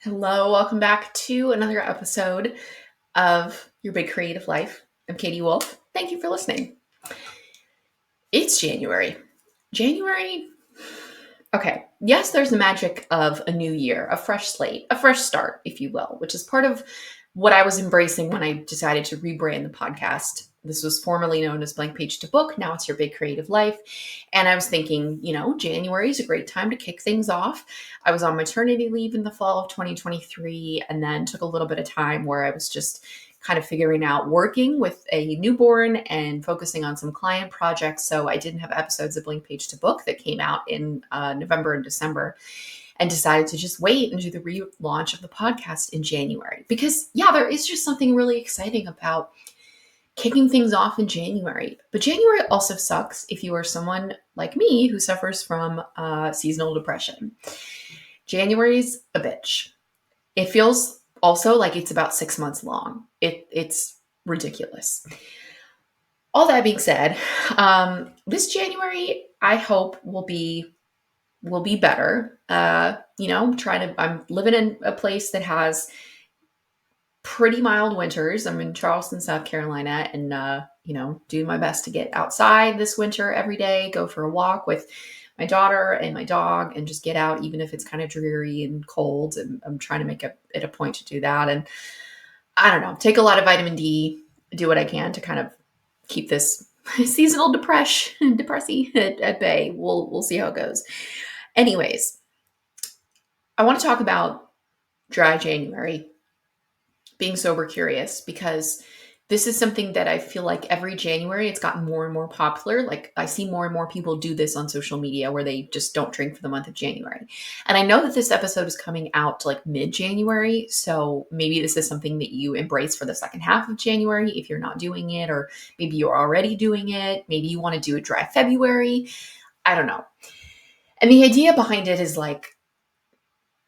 Hello, welcome back to another episode of Your Big Creative Life. I'm Katie Wolf. Thank you for listening. It's January. January, okay. Yes, there's the magic of a new year, a fresh slate, a fresh start, if you will, which is part of what I was embracing when I decided to rebrand the podcast. This was formerly known as Blank Page to Book. Now it's Your Big Creative Life. And I was thinking, January is a great time to kick things off. I was on maternity leave in the fall of 2023 and then took a little bit of time where I was just kind of figuring out working with a newborn and focusing on some client projects. So I didn't have episodes of Blank Page to Book that came out in November and December, and decided to just wait and do the relaunch of the podcast in January. Because, yeah, there is just something really exciting about kicking things off in January. But January also sucks if you are someone like me who suffers from seasonal depression. January's a bitch. It feels also like it's about 6 months long. It's ridiculous. All that being said, this January I hope will be better. I'm living in a place that has pretty mild winters. I'm in Charleston, South Carolina, and doing my best to get outside this winter every day, go for a walk with my daughter and my dog, and just get out, even if it's kind of dreary and cold. And I'm trying to make it a point to do that. And I don't know, take a lot of vitamin D, do what I can to kind of keep this seasonal depressy at bay. We'll see how it goes. Anyways, I want to talk about dry January, being sober curious, because this is something that I feel like every January it's gotten more and more popular. Like I see more and more people do this on social media where they just don't drink for the month of January. And I know that this episode is coming out to like mid-January, so maybe this is something that you embrace for the second half of January if you're not doing it, or maybe you're already doing it. Maybe you want to do a dry February. I don't know. And the idea behind it is like,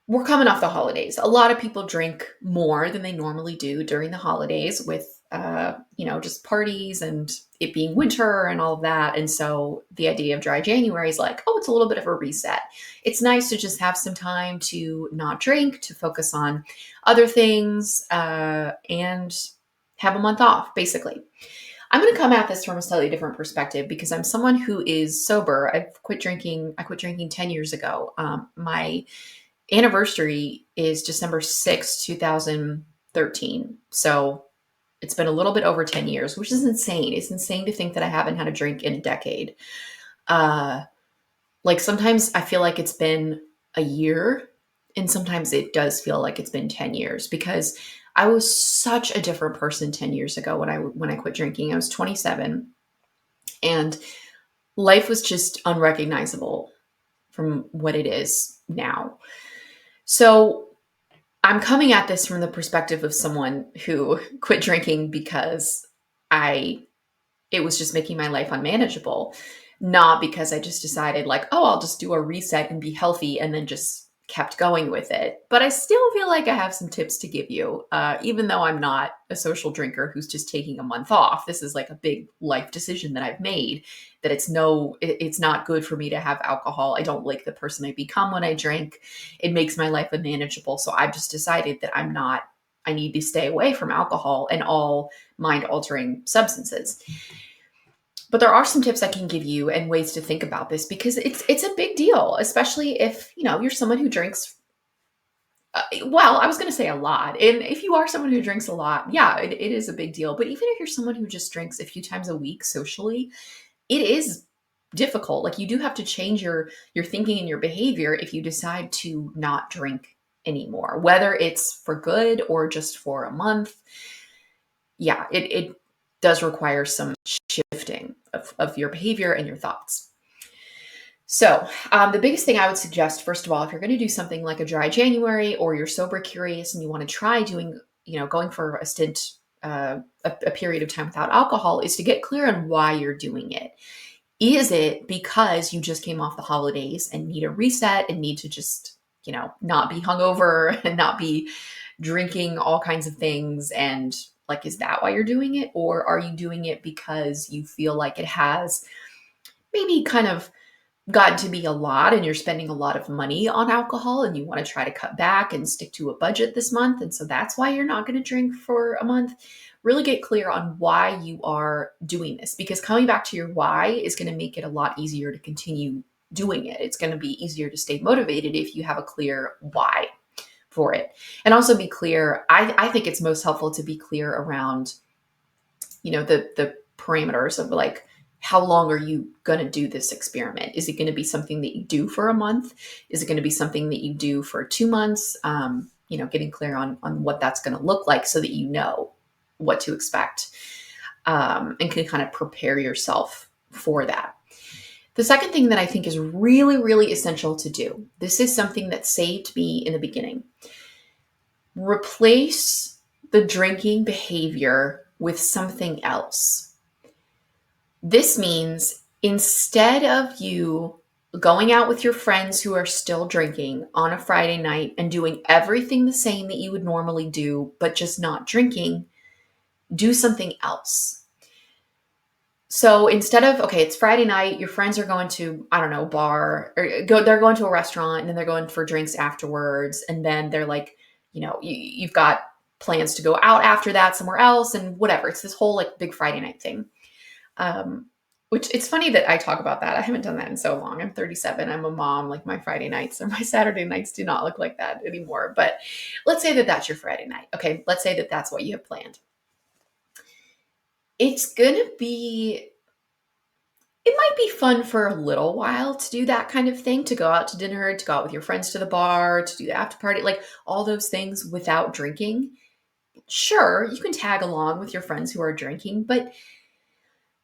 we're coming off the holidays. A lot of people drink more than they normally do during the holidays with, just parties and it being winter and all of that. And so the idea of dry January is like, oh, it's a little bit of a reset. It's nice to just have some time to not drink, to focus on other things, and have a month off, basically. I'm going to come at this from a slightly different perspective because I'm someone who is sober. I quit drinking 10 years ago. My anniversary is December 6th, 2013. So it's been a little bit over 10 years, which is insane. It's insane to think that I haven't had a drink in a decade. Like sometimes I feel like it's been a year, and sometimes it does feel like it's been 10 years because I was such a different person 10 years ago when I quit drinking. I was 27 and life was just unrecognizable from what it is now. So I'm coming at this from the perspective of someone who quit drinking because it was just making my life unmanageable, not because I just decided like, oh, I'll just do a reset and be healthy and then just kept going with it. But I still feel like I have some tips to give you, even though I'm not a social drinker who's just taking a month off. This is like a big life decision that I've made, that it's not good for me to have alcohol. I don't like the person I become when I drink. It makes my life unmanageable. So I've just decided that I need to stay away from alcohol and all mind altering substances. But there are some tips I can give you and ways to think about this because it's a big deal, especially if, you're someone who drinks. Well, I was going to say a lot. And if you are someone who drinks a lot, yeah, it is a big deal. But even if you're someone who just drinks a few times a week socially, it is difficult. Like you do have to change your thinking and your behavior if you decide to not drink anymore, whether it's for good or just for a month. Yeah, it does require some shifting of your behavior and your thoughts. So the biggest thing I would suggest, first of all, if you're going to do something like a dry January or you're sober curious and you want to try doing, going for a stint, a period of time without alcohol, is to get clear on why you're doing it. Is it because you just came off the holidays and need a reset and need to just, not be hungover and not be drinking all kinds of things? And like, is that why you're doing it? Or are you doing it because you feel like it has maybe kind of gotten to be a lot and you're spending a lot of money on alcohol and you want to try to cut back and stick to a budget this month, and so that's why you're not going to drink for a month, really get clear on why you are doing this, because coming back to your why is going to make it a lot easier to continue doing it. It's going to be easier to stay motivated if you have a clear why for it. And also be clear. I think it's most helpful to be clear around, the parameters of like, how long are you going to do this experiment? Is it going to be something that you do for a month? Is it going to be something that you do for 2 months? Getting clear on what that's going to look like so that you know what to expect, and can kind of prepare yourself for that. The second thing that I think is really, really essential to do, this is something that saved me in the beginning. Replace the drinking behavior with something else. This means instead of you going out with your friends who are still drinking on a Friday night and doing everything the same that you would normally do, but just not drinking, do something else. So instead of, okay, it's Friday night, your friends are going to, I don't know, bar, or they're going to a restaurant and then they're going for drinks afterwards. And then they're like, you've got plans to go out after that somewhere else and whatever. It's this whole like big Friday night thing. Which it's funny that I talk about that. I haven't done that in so long. I'm 37. I'm a mom. Like my Friday nights or my Saturday nights do not look like that anymore. But let's say that that's your Friday night. Okay. Let's say that that's what you have planned. It's going to be, it might be fun for a little while to do that kind of thing, to go out to dinner, to go out with your friends to the bar, to do the after party, like all those things without drinking. Sure, you can tag along with your friends who are drinking, but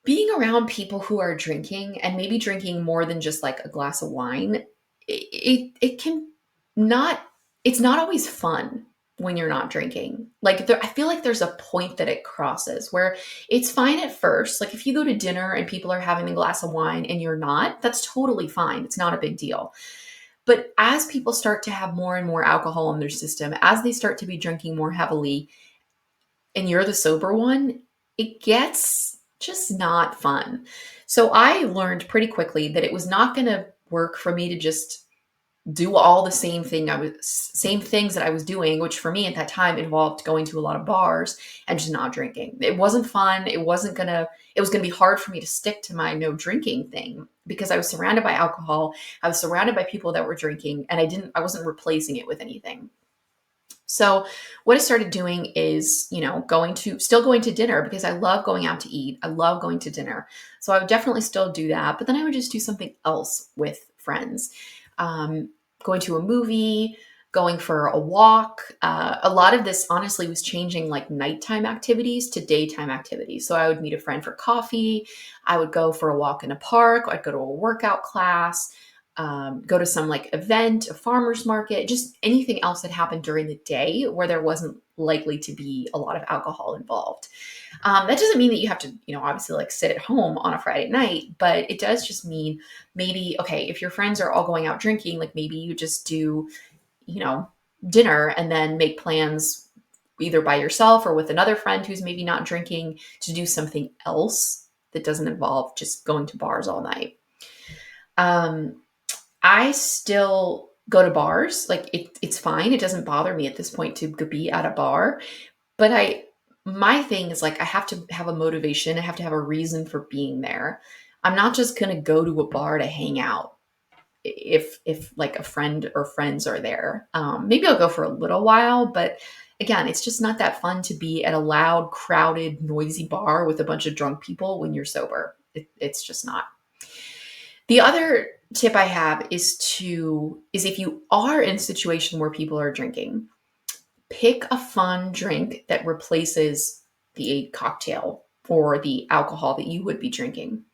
being around people who are drinking and maybe drinking more than just like a glass of wine, it can not, it's not always fun when you're not drinking. Like I feel like there's a point that it crosses where it's fine at first. Like if you go to dinner and people are having a glass of wine and you're not, that's totally fine. It's not a big deal. But as people start to have more and more alcohol in their system, as they start to be drinking more heavily, and you're the sober one, it gets just not fun. So I learned pretty quickly that it was not going to work for me to just do all the same things that I was doing, which for me at that time involved going to a lot of bars and just not drinking. It wasn't fun. It was going to be hard for me to stick to my no drinking thing because I was surrounded by alcohol. I was surrounded by people that were drinking, and I wasn't replacing it with anything. So what I started doing is, still going to dinner because I love going out to eat. I love going to dinner. So I would definitely still do that, but then I would just do something else with friends. Going to a movie, going for a walk. A lot of this honestly was changing like nighttime activities to daytime activities. So I would meet a friend for coffee. I would go for a walk in a park. I'd go to a workout class. Go to some like event, a farmer's market, just anything else that happened during the day where there wasn't likely to be a lot of alcohol involved. That doesn't mean that you have to, obviously like sit at home on a Friday night, but it does just mean maybe, okay, if your friends are all going out drinking, like maybe you just do, dinner and then make plans either by yourself or with another friend who's maybe not drinking to do something else that doesn't involve just going to bars all night. I still go to bars. Like it's fine. It doesn't bother me at this point to be at a bar. But my thing is like, I have to have a motivation. I have to have a reason for being there. I'm not just going to go to a bar to hang out if like a friend or friends are there. Maybe I'll go for a little while, but again, it's just not that fun to be at a loud, crowded, noisy bar with a bunch of drunk people when you're sober. It's just not. The other tip I have is if you are in a situation where people are drinking, pick a fun drink that replaces the cocktail or the alcohol that you would be drinking.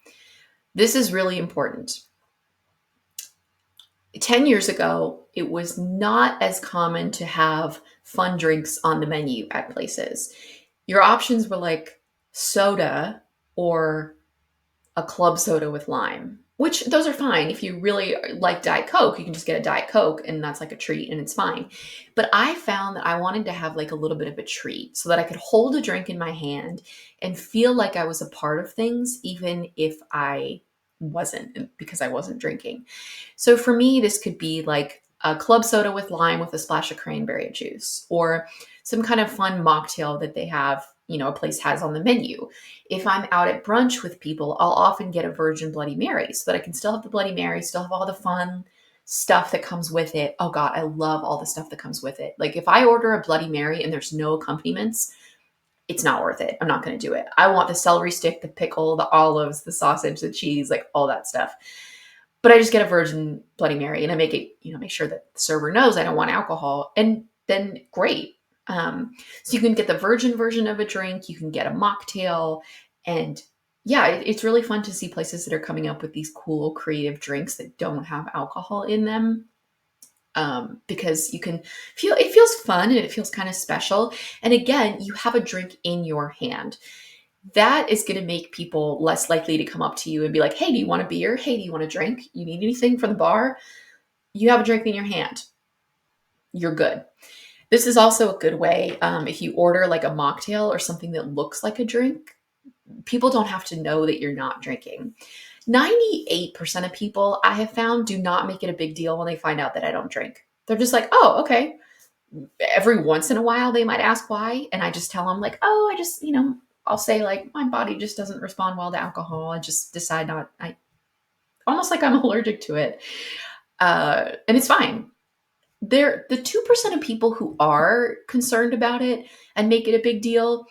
This is really important. 10 years ago, it was not as common to have fun drinks on the menu at places. Your options were like soda or a club soda with lime, which those are fine. If you really like Diet Coke, you can just get a Diet Coke and that's like a treat and it's fine. But I found that I wanted to have like a little bit of a treat so that I could hold a drink in my hand and feel like I was a part of things, even if I wasn't because I wasn't drinking. So for me, this could be like a club soda with lime with a splash of cranberry juice, or some kind of fun mocktail that they have, a place has on the menu. If I'm out at brunch with people, I'll often get a virgin Bloody Mary so that I can still have the Bloody Mary, still have all the fun stuff that comes with it. Oh God, I love all the stuff that comes with it. Like if I order a Bloody Mary and there's no accompaniments, it's not worth it. I'm not going to do it. I want the celery stick, the pickle, the olives, the sausage, the cheese, like all that stuff. But I just get a virgin Bloody Mary and I make it, make sure that the server knows I don't want alcohol. And then great. So you can get the virgin version of a drink, you can get a mocktail. And yeah, it's really fun to see places that are coming up with these cool, creative drinks that don't have alcohol in them. Because you can feel it feels fun and it feels kind of special. And again, you have a drink in your hand. That is going to make people less likely to come up to you and be like, hey, do you want a beer? Hey, do you want a drink? You need anything from the bar? You have a drink in your hand. You're good. This is also a good way if you order like a mocktail or something that looks like a drink, people don't have to know that you're not drinking. 98% of people I have found do not make it a big deal when they find out that I don't drink. They're just like, oh, okay. Every once in a while, they might ask why. And I just tell them, like, oh, I just, I'll say, like, my body just doesn't respond well to alcohol. I just decide not, almost like I'm allergic to it. And it's fine. The 2% of people who are concerned about it and make it a big deal,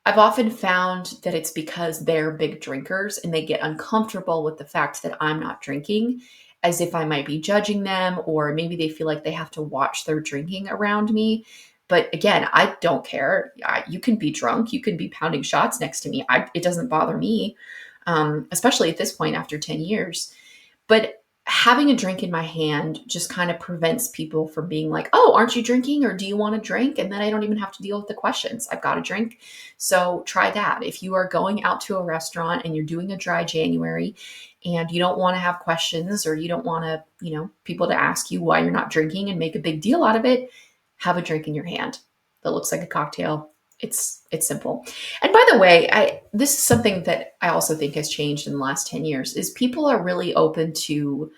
I've often found that it's because they're big drinkers and they get uncomfortable with the fact that I'm not drinking, as if I might be judging them, or maybe they feel like they have to watch their drinking around me. But again, I don't care. You can be drunk, you can be pounding shots next to me. It doesn't bother me, especially at this point after 10 years. But having a drink in my hand just kind of prevents people from being like, oh, aren't you drinking? Or do you want a drink? And then I don't even have to deal with the questions. I've got a drink. So try that. If you are going out to a restaurant and you're doing a dry January and you don't want to have questions, or you don't want to, people to ask you why you're not drinking and make a big deal out of it, have a drink in your hand that looks like a cocktail. It's simple. And by the way, this is something that I also think has changed in the last 10 years, is people are really open to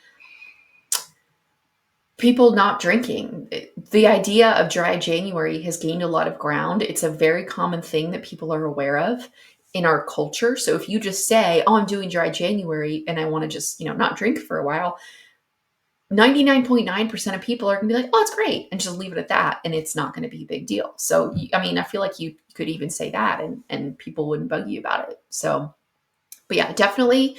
people not drinking. The idea of dry January has gained a lot of ground. It's a very common thing that people are aware of in our culture. So if you just say, oh, I'm doing dry January and I want to just, not drink for a while, 99.9% of people are going to be like, oh, it's great, and just leave it at that. And it's not going to be a big deal. So, I feel like you could even say that and people wouldn't bug you about it. So, but yeah, definitely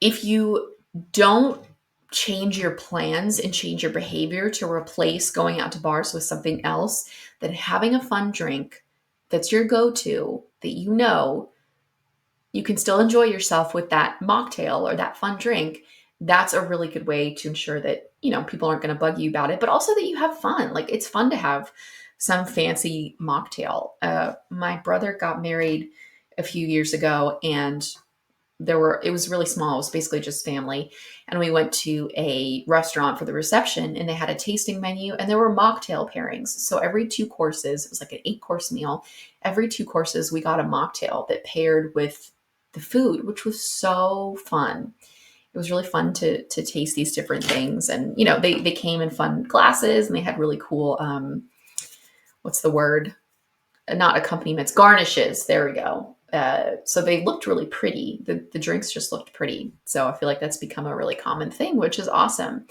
if you don't change your plans and change your behavior to replace going out to bars with something else, then having a fun drink that's your go-to, that you can still enjoy yourself with that mocktail or that fun drink, that's a really good way to ensure that, people aren't going to bug you about it, but also that you have fun. Like it's fun to have some fancy mocktail. My brother got married a few years ago and it was really small. It was basically just family. And we went to a restaurant for the reception and they had a tasting menu and there were mocktail pairings. So every 2 courses, it was like an 8-course meal. Every 2 courses, we got a mocktail that paired with the food, which was so fun. It was really fun to taste these different things. And, they came in fun glasses and they had really cool, what's the word? Not accompaniments, garnishes. There we go. So they looked really pretty. The drinks just looked pretty. So I feel like that's become a really common thing, which is awesome.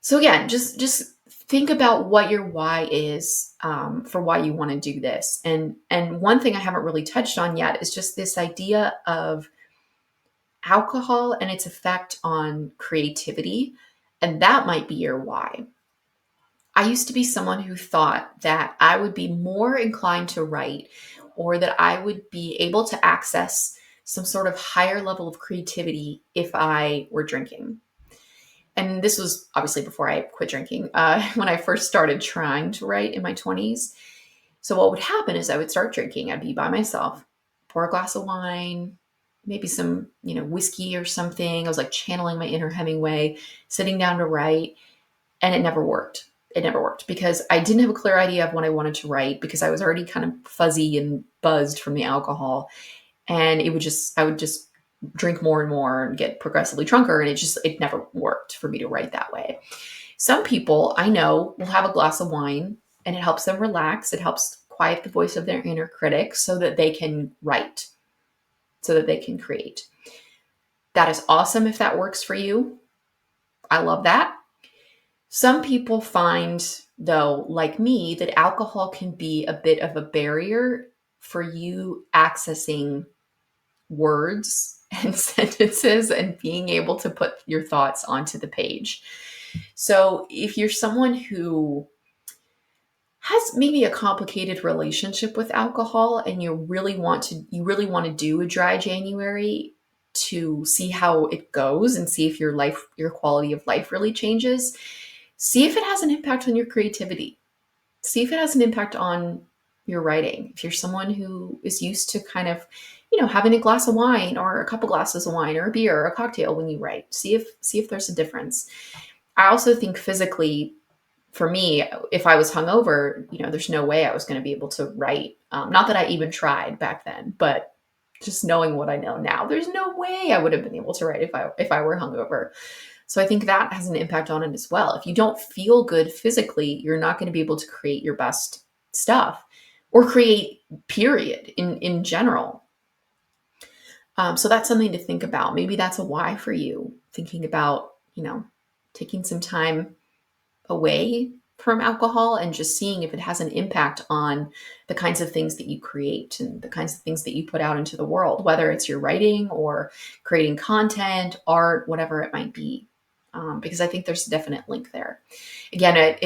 So again, just think about what your why is for why you want to do this. And one thing I haven't really touched on yet is just this idea of alcohol and its effect on creativity. And that might be your why. I used to be someone who thought that I would be more inclined to write, or that I would be able to access some sort of higher level of creativity if I were drinking. And this was obviously before I quit drinking, when I first started trying to write in my 20s. So what would happen is I would start drinking. I'd be by myself, pour a glass of wine, maybe some, whiskey or something. I was like channeling my inner Hemingway, sitting down to write, and it never worked. It never worked because I didn't have a clear idea of what I wanted to write, because I was already kind of fuzzy and buzzed from the alcohol. And I would just drink more and more and get progressively drunker. And it never worked for me to write that way. Some people I know will have a glass of wine and it helps them relax. It helps quiet the voice of their inner critic so that they can write, so that they can create. That is awesome if that works for you. I love that. Some people find, though, like me, that alcohol can be a bit of a barrier for you accessing words and sentences and being able to put your thoughts onto the page. So if you're someone who has maybe a complicated relationship with alcohol and you really want to do a dry January to see how it goes and see if your quality of life really changes, see if it has an impact on your creativity. See if it has an impact on your writing. If you're someone who is used to kind of, having a glass of wine or a couple glasses of wine or a beer or a cocktail when you write, see if there's a difference. I also think physically, for me, if I was hungover, there's no way I was going to be able to write. Not that I even tried back then, but just knowing what I know now, there's no way I would have been able to write if I were hungover. So I think that has an impact on it as well. If you don't feel good physically, you're not going to be able to create your best stuff or create, period, in general. So that's something to think about. Maybe that's a why for you, thinking about, taking some time away from alcohol and just seeing if it has an impact on the kinds of things that you create and the kinds of things that you put out into the world, whether it's your writing or creating content, art, whatever it might be. Because I think there's a definite link there. Again,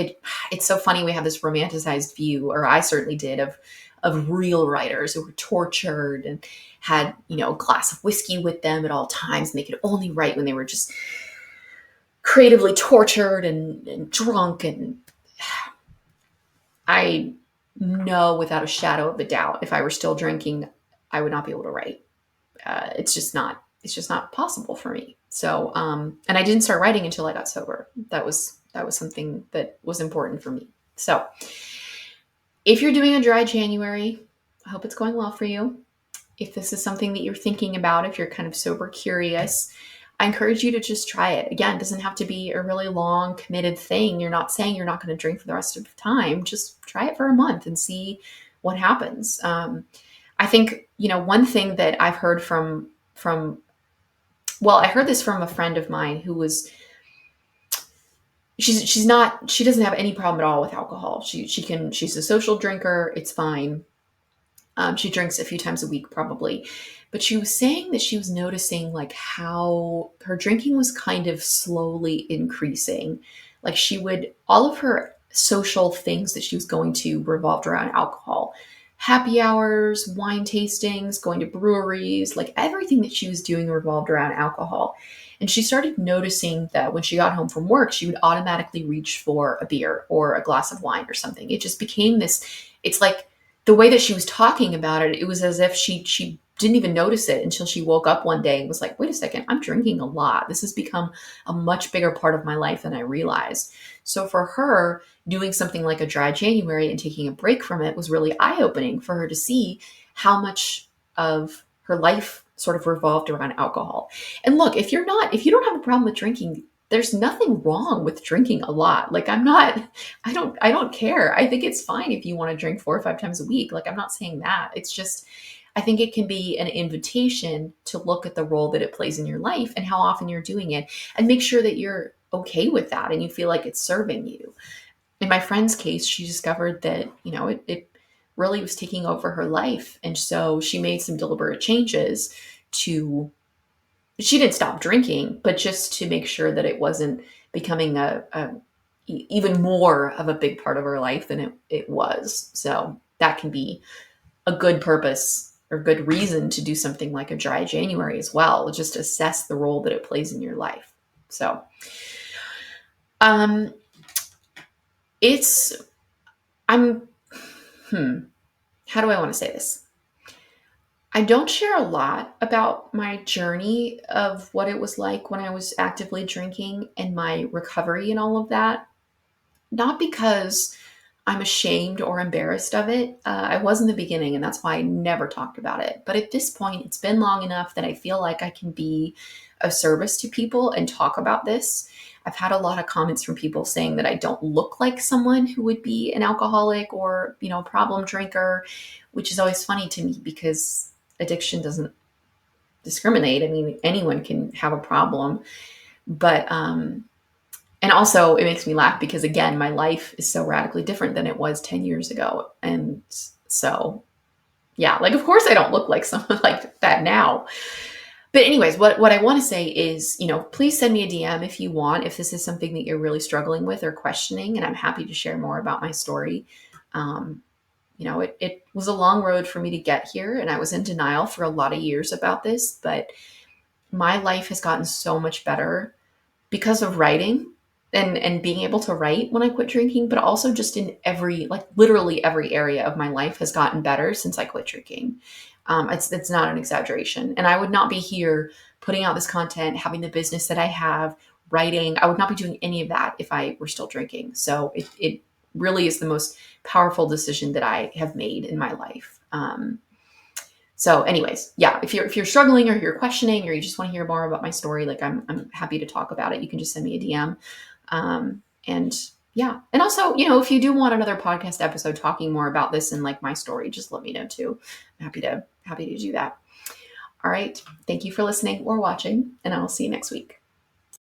it's so funny we have this romanticized view, or I certainly did, of real writers who were tortured and had a glass of whiskey with them at all times, and they could only write when they were just creatively tortured and drunk. And I know without a shadow of a doubt, if I were still drinking, I would not be able to write. It's just not possible for me. So, and I didn't start writing until I got sober. That was something that was important for me. So if you're doing a dry January, I hope it's going well for you. If this is something that you're thinking about, if you're kind of sober curious, I encourage you to just try it. Again, it doesn't have to be a really long committed thing. You're not saying you're not going to drink for the rest of the time. Just try it for a month and see what happens. I think, one thing that I've heard I heard this from a friend of mine who was, she doesn't have any problem at all with alcohol. She's a social drinker. It's fine. She drinks a few times a week probably, but she was saying that she was noticing like how her drinking was kind of slowly increasing. Like all of her social things that she was going to revolved around alcohol. Happy hours, wine tastings, going to breweries, like everything that she was doing revolved around alcohol. And she started noticing that when she got home from work, she would automatically reach for a beer or a glass of wine or something. It just became this, it's like the way that she was talking about it, it was as if she didn't even notice it until she woke up one day and was like, wait a second, I'm drinking a lot. This has become a much bigger part of my life than I realized. So for her, doing something like a dry January and taking a break from it was really eye-opening for her to see how much of her life sort of revolved around alcohol. And look, if you don't have a problem with drinking, there's nothing wrong with drinking a lot. Like I don't care. I think it's fine if you want to drink 4 or 5 times a week. Like I'm not saying that. It's just, I think it can be an invitation to look at the role that it plays in your life and how often you're doing it and make sure that you're okay with that and you feel like it's serving you. In my friend's case, she discovered that, it really was taking over her life. And so she made some deliberate changes she didn't stop drinking, but just to make sure that it wasn't becoming even more of a big part of her life than it was. So that can be a good purpose or good reason to do something like a dry January as well. Just assess the role that it plays in your life. So, I'm, how do I want to say this? I don't share a lot about my journey of what it was like when I was actively drinking and my recovery and all of that. Not because I'm ashamed or embarrassed of it. I was in the beginning, and that's why I never talked about it. But at this point, it's been long enough that I feel like I can be of service to people and talk about this. I've had a lot of comments from people saying that I don't look like someone who would be an alcoholic or, a problem drinker, which is always funny to me because addiction doesn't discriminate. I mean, anyone can have a problem, but and also it makes me laugh because again, my life is so radically different than it was 10 years ago. And so, yeah, like of course I don't look like someone like that now. But anyways, what I want to say is, please send me a DM if you want, if this is something that you're really struggling with or questioning, and I'm happy to share more about my story. Um, it was a long road for me to get here, and I was in denial for a lot of years about this, but my life has gotten so much better because of writing and being able to write when I quit drinking, but also just in every, like literally every area of my life has gotten better since I quit drinking. It's not an exaggeration. And I would not be here putting out this content, having the business that I have, writing. I would not be doing any of that if I were still drinking. So it really is the most powerful decision that I have made in my life. So anyways, yeah, if you're struggling or you're questioning or you just want to hear more about my story, like I'm happy to talk about it. You can just send me a DM. And yeah. And also, if you do want another podcast episode talking more about this and like my story, just let me know too. I'm happy to do that. All right. Thank you for listening or watching, and I will see you next week.